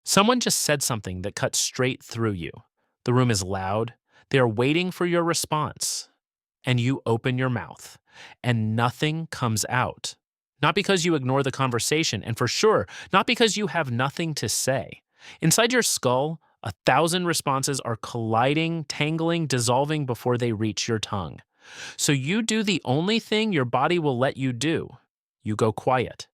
Someone just said something that cut straight through you. The room is loud. They are waiting for your response. And you open your mouth, and nothing comes out. Not because you ignore the conversation, and for sure, not because you have nothing to say. Inside your skull, 1,000 responses are colliding, tangling, dissolving before they reach your tongue. So you do the only thing your body will let you do. You go quiet.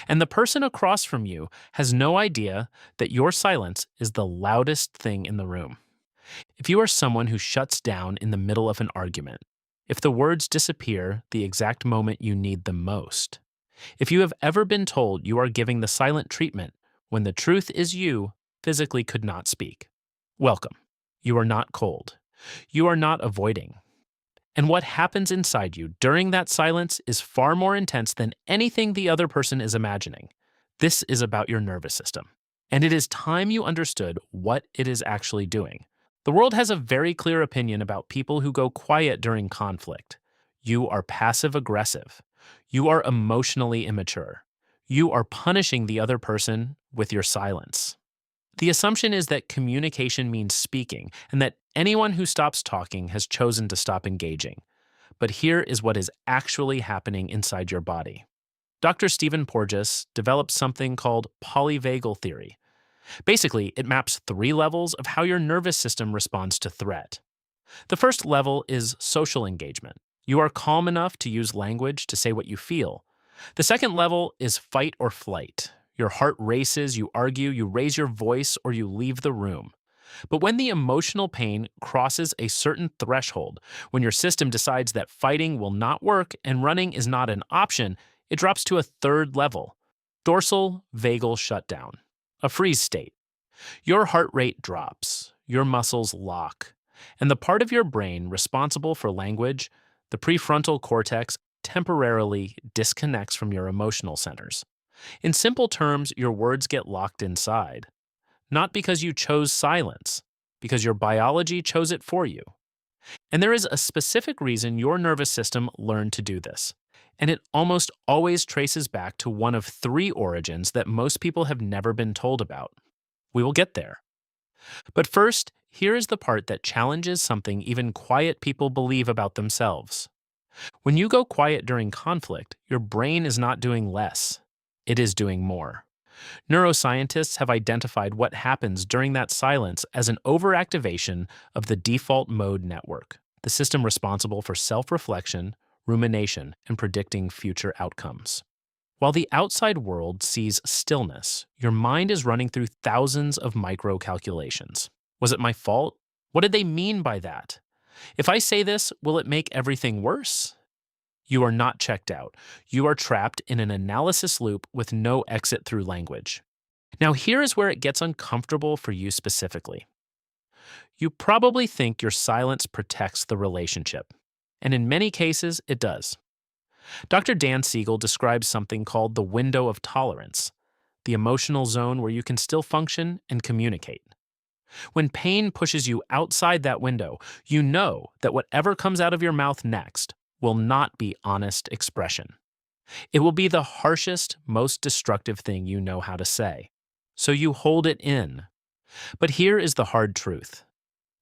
And the person across from you has no idea that your silence is the loudest thing in the room. If you are someone who shuts down in the middle of an argument, if the words disappear the exact moment you need them most, if you have ever been told you are giving the silent treatment when the truth is you physically could not speak, welcome. You are not cold. You are not avoiding. And what happens inside you during that silence is far more intense than anything the other person is imagining. This is about your nervous system. And it is time you understood what it is actually doing. The world has a very clear opinion about people who go quiet during conflict. You are passive aggressive. You are emotionally immature. You are punishing the other person with your silence. The assumption is that communication means speaking, and that anyone who stops talking has chosen to stop engaging. But here is what is actually happening inside your body. Dr. Stephen Porges developed something called polyvagal theory. Basically, it maps 3 levels of how your nervous system responds to threat. The first level is social engagement. You are calm enough to use language to say what you feel. The second level is fight or flight. Your heart races, you argue, you raise your voice, or you leave the room. But when the emotional pain crosses a certain threshold, when your system decides that fighting will not work and running is not an option, it drops to a third level, dorsal vagal shutdown, a freeze state. Your heart rate drops, your muscles lock, and the part of your brain responsible for language, the prefrontal cortex, temporarily disconnects from your emotional centers. In simple terms, your words get locked inside. Not because you chose silence, because your biology chose it for you. And there is a specific reason your nervous system learned to do this. And it almost always traces back to one of 3 origins that most people have never been told about. We will get there. But first, here is the part that challenges something even quiet people believe about themselves. When you go quiet during conflict, your brain is not doing less. It is doing more. Neuroscientists have identified what happens during that silence as an overactivation of the default mode network, the system responsible for self-reflection, rumination, and predicting future outcomes. While the outside world sees stillness, your mind is running through thousands of micro calculations. Was it my fault? What did they mean by that? If I say this, will it make everything worse? You are not checked out. You are trapped in an analysis loop with no exit through language. Now, here is where it gets uncomfortable for you specifically. You probably think your silence protects the relationship, and in many cases, it does. Dr. Dan Siegel describes something called the window of tolerance, the emotional zone where you can still function and communicate. When pain pushes you outside that window, you know that whatever comes out of your mouth next will not be honest expression. It will be the harshest, most destructive thing you know how to say. So you hold it in. But here is the hard truth.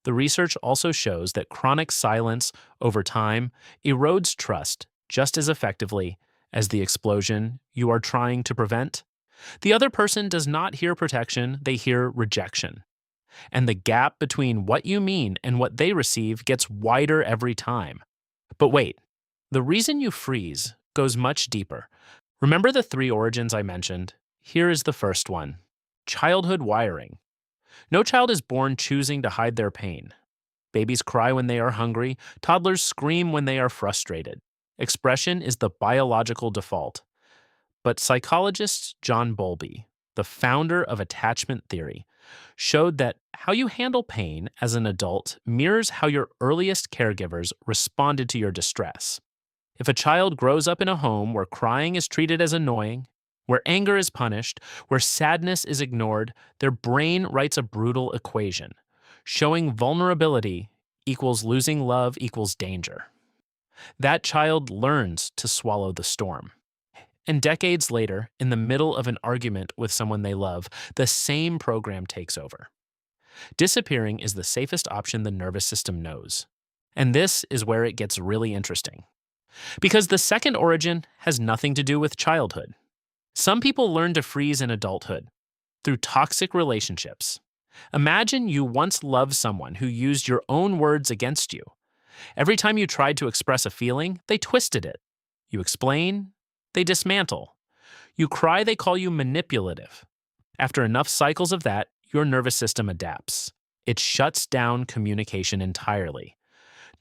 The research also shows that chronic silence over time erodes trust just as effectively as the explosion you are trying to prevent. The other person does not hear protection, they hear rejection. And the gap between what you mean and what they receive gets wider every time. But wait, the reason you freeze goes much deeper. Remember the 3 origins I mentioned? Here is the first one: childhood wiring. No child is born choosing to hide their pain. Babies cry when they are hungry, toddlers scream when they are frustrated. Expression is the biological default. But psychologist John Bowlby, the founder of attachment theory, showed that how you handle pain as an adult mirrors how your earliest caregivers responded to your distress. If a child grows up in a home where crying is treated as annoying, where anger is punished, where sadness is ignored, their brain writes a brutal equation, showing vulnerability equals losing love equals danger. That child learns to swallow the storm. And decades later, in the middle of an argument with someone they love, the same program takes over. Disappearing is the safest option the nervous system knows. And this is where it gets really interesting. Because the second origin has nothing to do with childhood. Some people learn to freeze in adulthood through toxic relationships. Imagine you once loved someone who used your own words against you. Every time you tried to express a feeling, they twisted it. You explain, they dismantle. You cry, they call you manipulative. After enough cycles of that, your nervous system adapts. It shuts down communication entirely.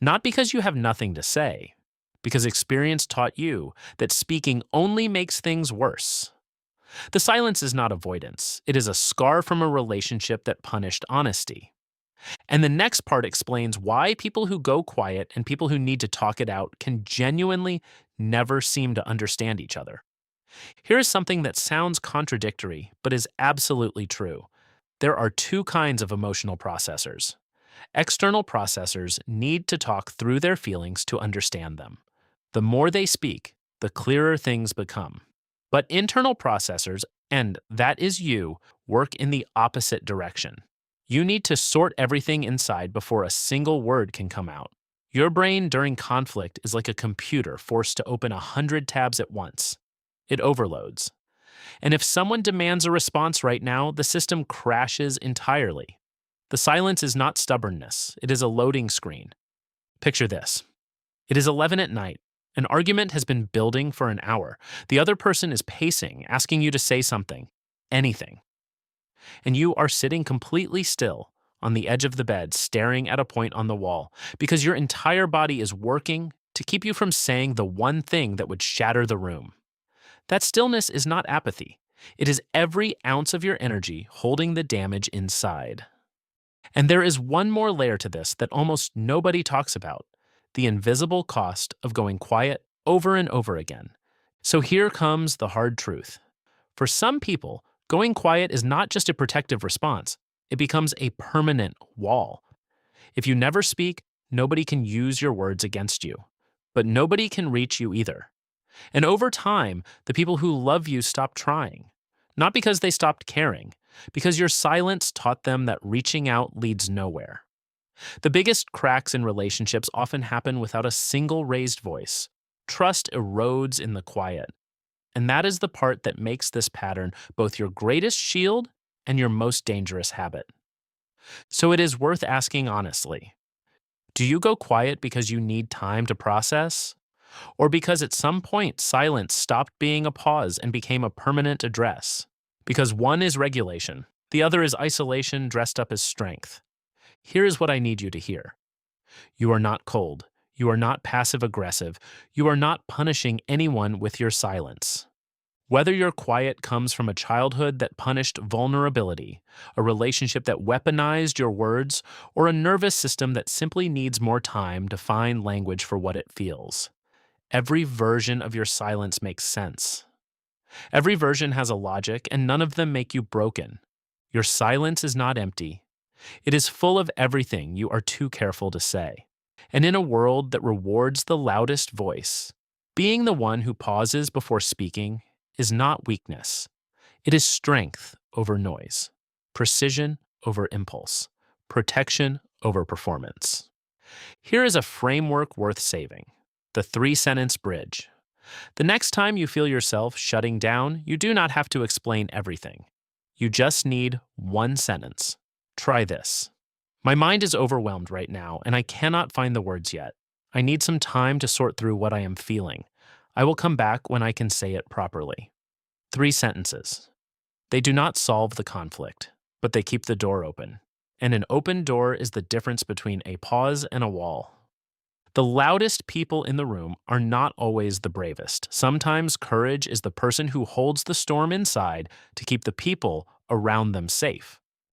Not because you have nothing to say, because experience taught you that speaking only makes things worse. The silence is not avoidance. It is a scar from a relationship that punished honesty. And the next part explains why people who go quiet and people who need to talk it out can genuinely never seem to understand each other. Here is something that sounds contradictory, but is absolutely true. There are two kinds of emotional processors. External processors need to talk through their feelings to understand them. The more they speak, the clearer things become. But internal processors, and that is you, work in the opposite direction. You need to sort everything inside before a single word can come out. Your brain during conflict is like a computer forced to open 100 tabs at once. It overloads. And if someone demands a response right now, the system crashes entirely. The silence is not stubbornness, it is a loading screen. Picture this. It is 11 at night. An argument has been building for an hour. The other person is pacing, asking you to say something, anything. And you are sitting completely still on the edge of the bed, staring at a point on the wall, because your entire body is working to keep you from saying the one thing that would shatter the room. That stillness is not apathy. It is every ounce of your energy holding the damage inside. And there is one more layer to this that almost nobody talks about: the invisible cost of going quiet over and over again. So here comes the hard truth. For some people, going quiet is not just a protective response, it becomes a permanent wall. If you never speak, nobody can use your words against you. But nobody can reach you either. And over time, the people who love you stop trying. Not because they stopped caring, because your silence taught them that reaching out leads nowhere. The biggest cracks in relationships often happen without a single raised voice. Trust erodes in the quiet. And that is the part that makes this pattern both your greatest shield and your most dangerous habit. So it is worth asking honestly. Do you go quiet because you need time to process? Or because at some point silence stopped being a pause and became a permanent address? Because one is regulation, the other is isolation dressed up as strength. Here is what I need you to hear. You are not cold. You are not passive-aggressive. You are not punishing anyone with your silence. Whether your quiet comes from a childhood that punished vulnerability, a relationship that weaponized your words, or a nervous system that simply needs more time to find language for what it feels, every version of your silence makes sense. Every version has a logic, and none of them make you broken. Your silence is not empty. It is full of everything you are too careful to say. And in a world that rewards the loudest voice, being the one who pauses before speaking is not weakness. It is strength over noise, precision over impulse, protection over performance. Here is a framework worth saving: the 3-sentence bridge. The next time you feel yourself shutting down, you do not have to explain everything. You just need one sentence. Try this. My mind is overwhelmed right now, and I cannot find the words yet. I need some time to sort through what I am feeling. I will come back when I can say it properly. 3 sentences. They do not solve the conflict, but they keep the door open. And an open door is the difference between a pause and a wall. The loudest people in the room are not always the bravest. Sometimes courage is the person who holds the storm inside to keep the people around them safe.